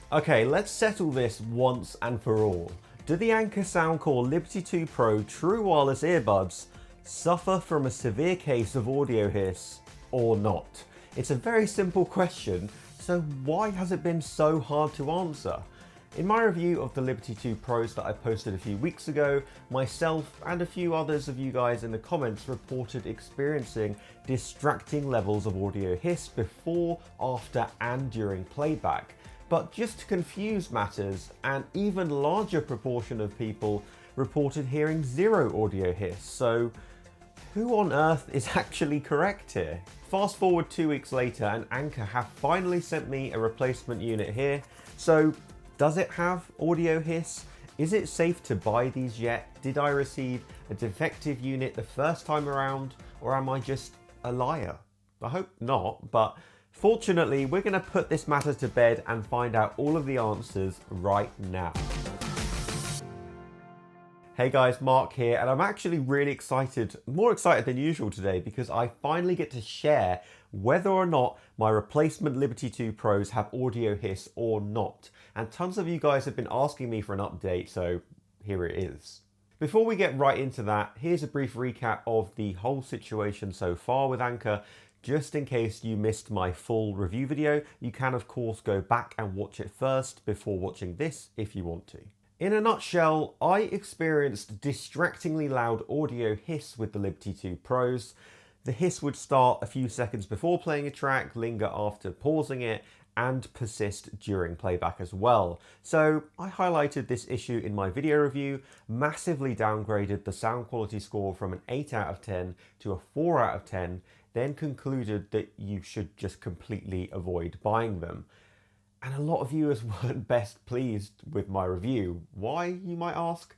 Okay, let's settle this once and for all. Do the Anker Soundcore Liberty 2 Pro true wireless earbuds suffer from a severe case of audio hiss or not? It's a very simple question, so why has it been so hard to answer? In my review of the Liberty 2 Pros that I posted a few weeks ago, myself and a few others of you guys in the comments reported experiencing distracting levels of audio hiss before, after and during playback. But just to confuse matters, an even larger proportion of people reported hearing zero audio hiss, so who on earth is actually correct here? Fast forward 2 weeks later and Anker have finally sent me a replacement unit here, so does it have audio hiss? Is it safe to buy these yet? Did I receive a defective unit the first time around, or am I just a liar? I hope not, but fortunately we're going to put this matter to bed and find out all of the answers right now. Hey guys, Mark here, and I'm actually really excited, more excited than usual today, because I finally get to share whether or not my replacement Liberty 2 Pros have audio hiss or not. And tons of you guys have been asking me for an update, so here it is. Before we get right into that, here's a brief recap of the whole situation so far with Anker. Just in case you missed my full review video, you can of course go back and watch it first before watching this if you want to. In a nutshell, I experienced distractingly loud audio hiss with the Liberty 2 Pros. The hiss would start a few seconds before playing a track, linger after pausing it, and persist during playback as well. So I highlighted this issue in my video review, massively downgraded the sound quality score from an 8 out of 10 to a 4 out of 10, then concluded that you should just completely avoid buying them. And a lot of viewers weren't best pleased with my review. Why, you might ask?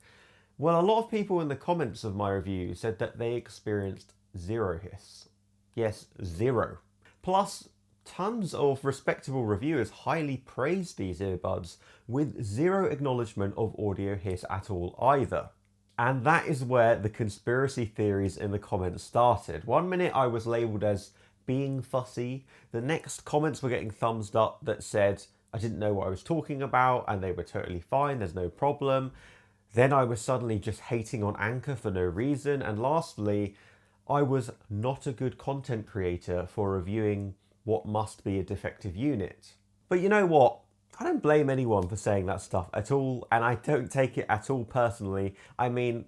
Well, a lot of people in the comments of my review said that they experienced zero hiss. Yes, zero. Plus, tons of respectable reviewers highly praised these earbuds with zero acknowledgement of audio hiss at all either. And that is where the conspiracy theories in the comments started. One minute I was labelled as being fussy. The next comments were getting thumbs up that said I didn't know what I was talking about and they were totally fine, there's no problem. Then I was suddenly just hating on Anker for no reason. And lastly, I was not a good content creator for reviewing what must be a defective unit. But you know what? I don't blame anyone for saying that stuff at all, and I don't take it at all personally. I mean,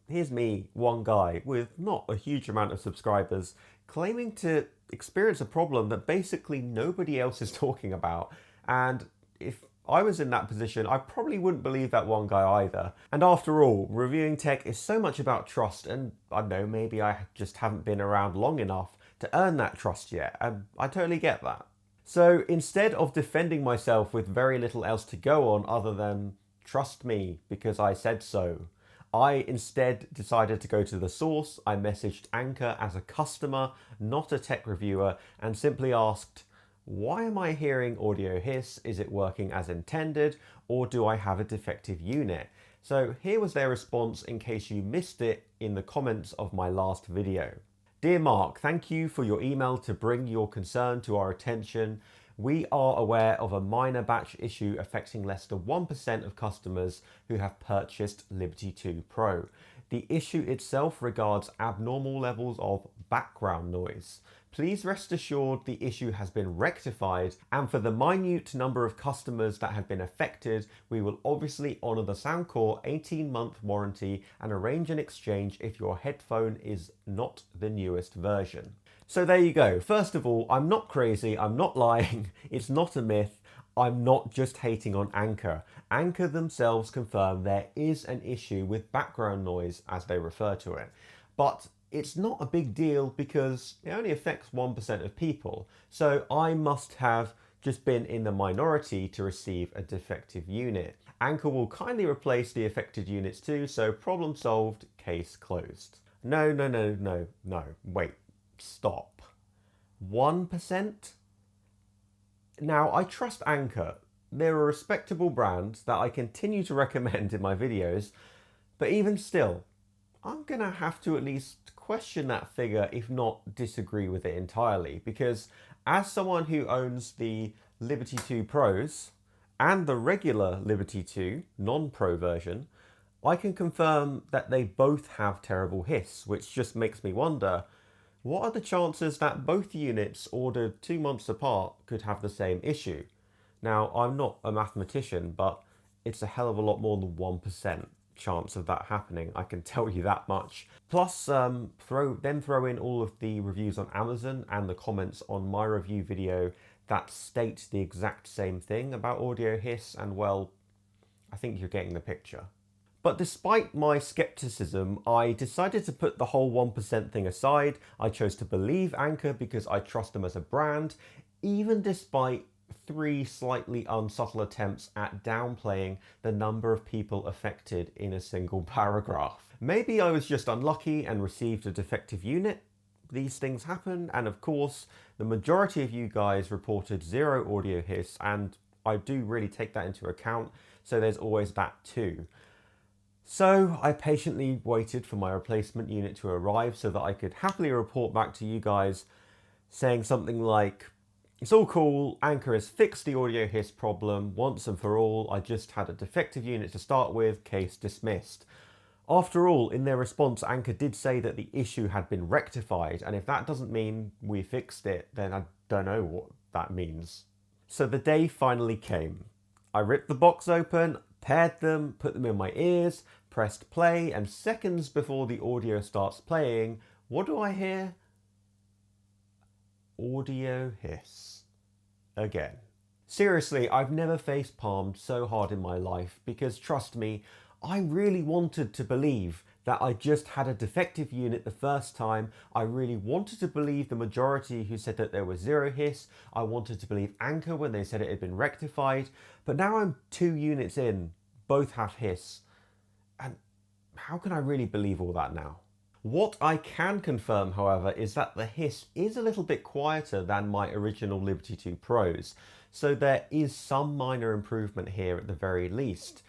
here's me, one guy with not a huge amount of subscribers, claiming to experience a problem that basically nobody else is talking about. And if I was in that position, I probably wouldn't believe that one guy either. And after all, reviewing tech is so much about trust, and I don't know, maybe I just haven't been around long enough to earn that trust yet, and I totally get that. So instead of defending myself with very little else to go on other than trust me because I said so, I instead decided to go to the source. I messaged Anker as a customer, not a tech reviewer, and simply asked, why am I hearing audio hiss? Is it working as intended, or do I have a defective unit? So here was their response in case you missed it in the comments of my last video. Dear Mark, thank you for your email to bring your concern to our attention. We are aware of a minor batch issue affecting less than 1% of customers who have purchased Liberty 2 Pro. The issue itself regards abnormal levels of background noise. Please rest assured the issue has been rectified, and for the minute number of customers that have been affected, we will obviously honour the Soundcore 18-month warranty and arrange an exchange if your headphone is not the newest version. So there you go. First of all, I'm not crazy, I'm not lying, it's not a myth, I'm not just hating on Anker. Anker themselves confirm there is an issue with background noise, as they refer to it. But it's not a big deal because it only affects 1% of people. So I must have just been in the minority to receive a defective unit. Anker will kindly replace the affected units too, so problem solved, case closed. No, wait, stop. 1%? Now, I trust Anker. They're a respectable brand that I continue to recommend in my videos, but even still, I'm gonna have to at least question that figure, if not disagree with it entirely, because as someone who owns the Liberty 2 Pros and the regular Liberty 2 non-Pro version, I can confirm that they both have terrible hiss, which just makes me wonder, what are the chances that both units ordered 2 months apart could have the same issue? Now, I'm not a mathematician, but it's a hell of a lot more than 1% chance of that happening, I can tell you that much. Plus, throw in all of the reviews on Amazon and the comments on my review video that state the exact same thing about audio hiss, and well, I think you're getting the picture. But despite my skepticism, I decided to put the whole 1% thing aside. I chose to believe Anker because I trust them as a brand, even despite 3 slightly unsubtle attempts at downplaying the number of people affected in a single paragraph. Maybe I was just unlucky and received a defective unit. These things happen, and of course, the majority of you guys reported 0 audio hiss, and I do really take that into account, so there's always that too. So I patiently waited for my replacement unit to arrive so that I could happily report back to you guys saying something like, it's all cool, Anker has fixed the audio hiss problem once and for all, I just had a defective unit to start with, case dismissed. After all, in their response, Anker did say that the issue had been rectified, and if that doesn't mean we fixed it, then I don't know what that means. So the day finally came. I ripped the box open, paired them, put them in my ears, pressed play, and seconds before the audio starts playing, what do I hear? Audio hiss. Again. Seriously, I've never face-palmed so hard in my life because, trust me, I really wanted to believe that I just had a defective unit the first time. I really wanted to believe the majority who said that there was 0 hiss. I wanted to believe Anker when they said it had been rectified. But now I'm 2 units in, both have hiss. And how can I really believe all that now? What I can confirm, however, is that the hiss is a little bit quieter than my original Liberty 2 Pros. So there is some minor improvement here at the very least.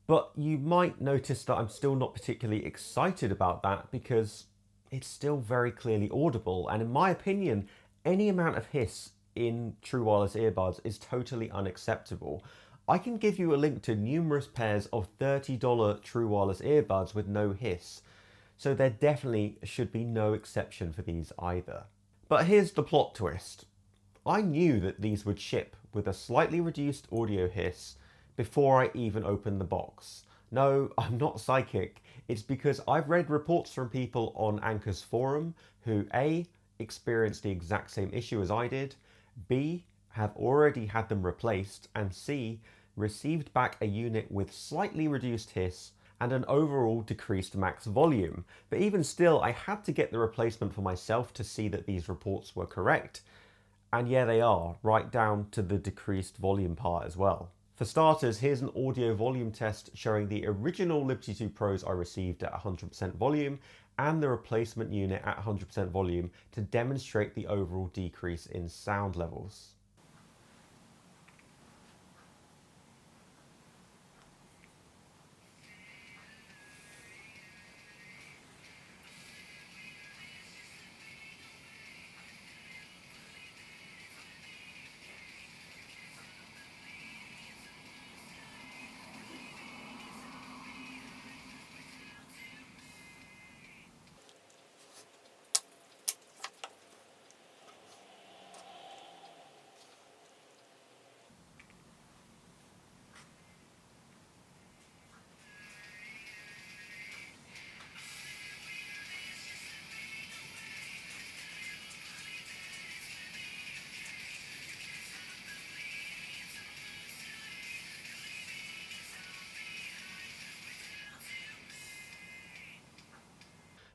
But you might notice that I'm still not particularly excited about that because it's still very clearly audible, and in my opinion, any amount of hiss in true wireless earbuds is totally unacceptable. I can give you a link to numerous pairs of $30 true wireless earbuds with no hiss, so there definitely should be no exception for these either. But here's the plot twist. I knew that these would ship with a slightly reduced audio hiss before I even opened the box. No, I'm not psychic. It's because I've read reports from people on Anker's forum who A, experienced the exact same issue as I did, B, have already had them replaced, and C, received back a unit with slightly reduced hiss and an overall decreased max volume. But even still, I had to get the replacement for myself to see that these reports were correct. And yeah, they are, right down to the decreased volume part as well. For starters, here's an audio volume test showing the original Liberty 2 Pros I received at 100% volume and the replacement unit at 100% volume to demonstrate the overall decrease in sound levels.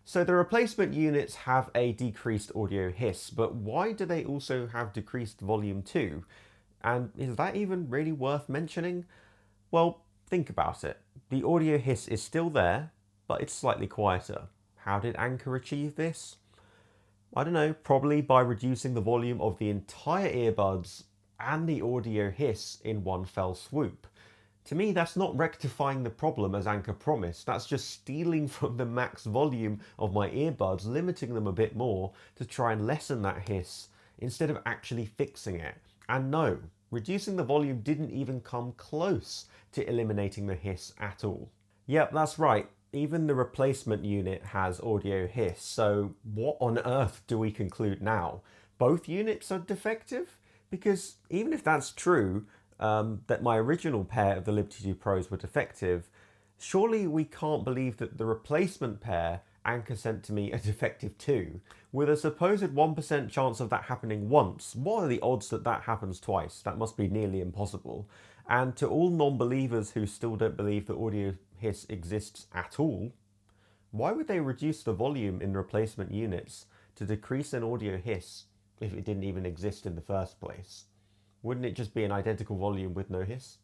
So the replacement units have a decreased audio hiss, but why do they also have decreased volume too? And is that even really worth mentioning? Well, think about it. The audio hiss is still there, but it's slightly quieter. How did Anker achieve this? I don't know, probably by reducing the volume of the entire earbuds and the audio hiss in one fell swoop. To me, that's not rectifying the problem as Anker promised. That's just stealing from the max volume of my earbuds, limiting them a bit more to try and lessen that hiss instead of actually fixing it. And no, reducing the volume didn't even come close to eliminating the hiss at all. Yep, that's right. Even the replacement unit has audio hiss, so what on earth do we conclude now? Both units are defective? Because even if that's true, that my original pair of the Liberty 2 Pros were defective, surely we can't believe that the replacement pair Anker sent to me are defective too. With a supposed 1% chance of that happening once, what are the odds that that happens twice? That must be nearly impossible. And to all non-believers who still don't believe that audio hiss exists at all, why would they reduce the volume in replacement units to decrease an audio hiss if it didn't even exist in the first place? Wouldn't it just be an identical volume with no hiss?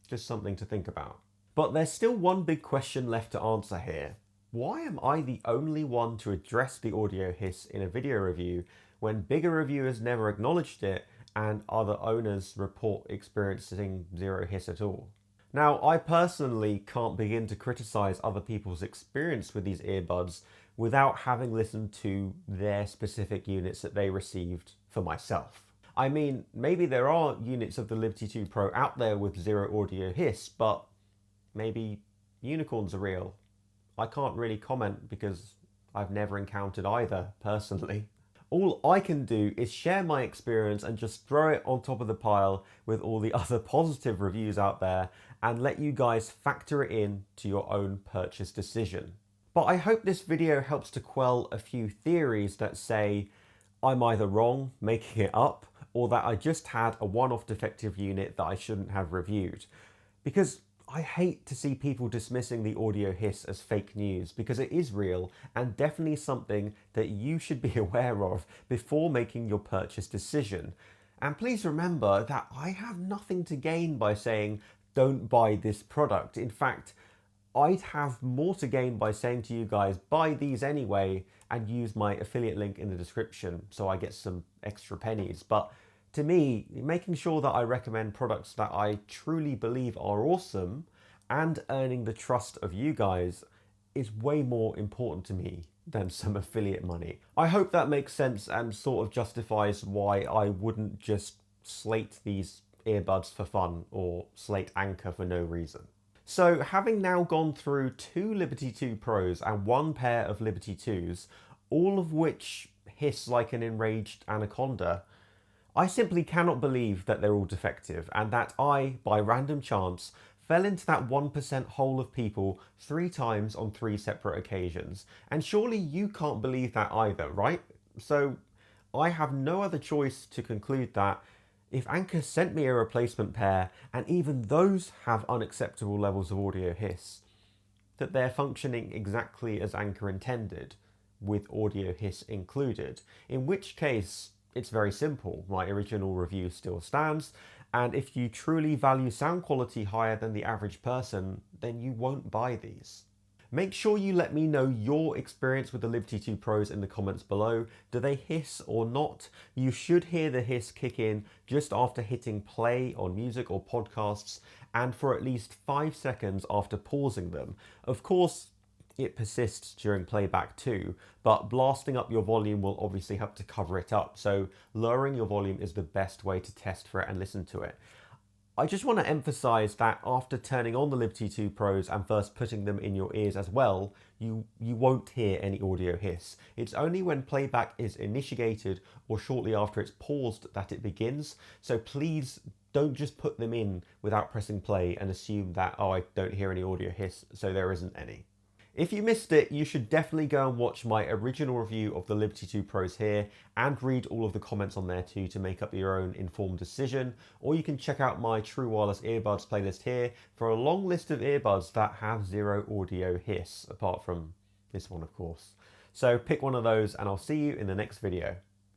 Just something to think about. But there's still one big question left to answer here. Why am I the only one to address the audio hiss in a video review when bigger reviewers never acknowledged it and other owners report experiencing zero hiss at all? Now, I personally can't begin to criticize other people's experience with these earbuds without having listened to their specific units that they received for myself. I mean, maybe there are units of the Liberty 2 Pro out there with zero audio hiss, but maybe unicorns are real. I can't really comment because I've never encountered either personally. All I can do is share my experience and just throw it on top of the pile with all the other positive reviews out there and let you guys factor it in to your own purchase decision. But I hope this video helps to quell a few theories that say I'm either wrong, making it up, or that I just had a one-off defective unit that I shouldn't have reviewed. Because I hate to see people dismissing the audio hiss as fake news, because it is real and definitely something that you should be aware of before making your purchase decision. And please remember that I have nothing to gain by saying don't buy this product. In fact, I'd have more to gain by saying to you guys, buy these anyway and use my affiliate link in the description so I get some extra pennies. But to me, making sure that I recommend products that I truly believe are awesome and earning the trust of you guys is way more important to me than some affiliate money. I hope that makes sense and sort of justifies why I wouldn't just slate these earbuds for fun or slate Anker for no reason. So having now gone through 2 Liberty 2 Pros and 1 pair of Liberty 2s, all of which hiss like an enraged anaconda, I simply cannot believe that they're all defective and that I, by random chance, fell into that 1% hole of people 3 times on 3 separate occasions. And surely you can't believe that either, right? So I have no other choice to conclude that if Anker sent me a replacement pair and even those have unacceptable levels of audio hiss, that they're functioning exactly as Anker intended, with audio hiss included, in which case it's very simple. My original review still stands, and if you truly value sound quality higher than the average person, then you won't buy these. Make sure you let me know your experience with the Liberty 2 Pros in the comments below. Do they hiss or not? You should hear the hiss kick in just after hitting play on music or podcasts, and for at least 5 seconds after pausing them. Of course, it persists during playback too, but blasting up your volume will obviously help to cover it up, so lowering your volume is the best way to test for it and listen to it. I just want to emphasize that after turning on the Liberty 2 Pros and first putting them in your ears as well, you won't hear any audio hiss. It's only when playback is initiated or shortly after it's paused that it begins, so please don't just put them in without pressing play and assume that, oh, I don't hear any audio hiss, so there isn't any. If you missed it, you should definitely go and watch my original review of the Liberty 2 Pros here and read all of the comments on there too to make up your own informed decision. Or you can check out my True Wireless Earbuds playlist here for a long list of earbuds that have zero audio hiss, apart from this one of course. So pick one of those and I'll see you in the next video.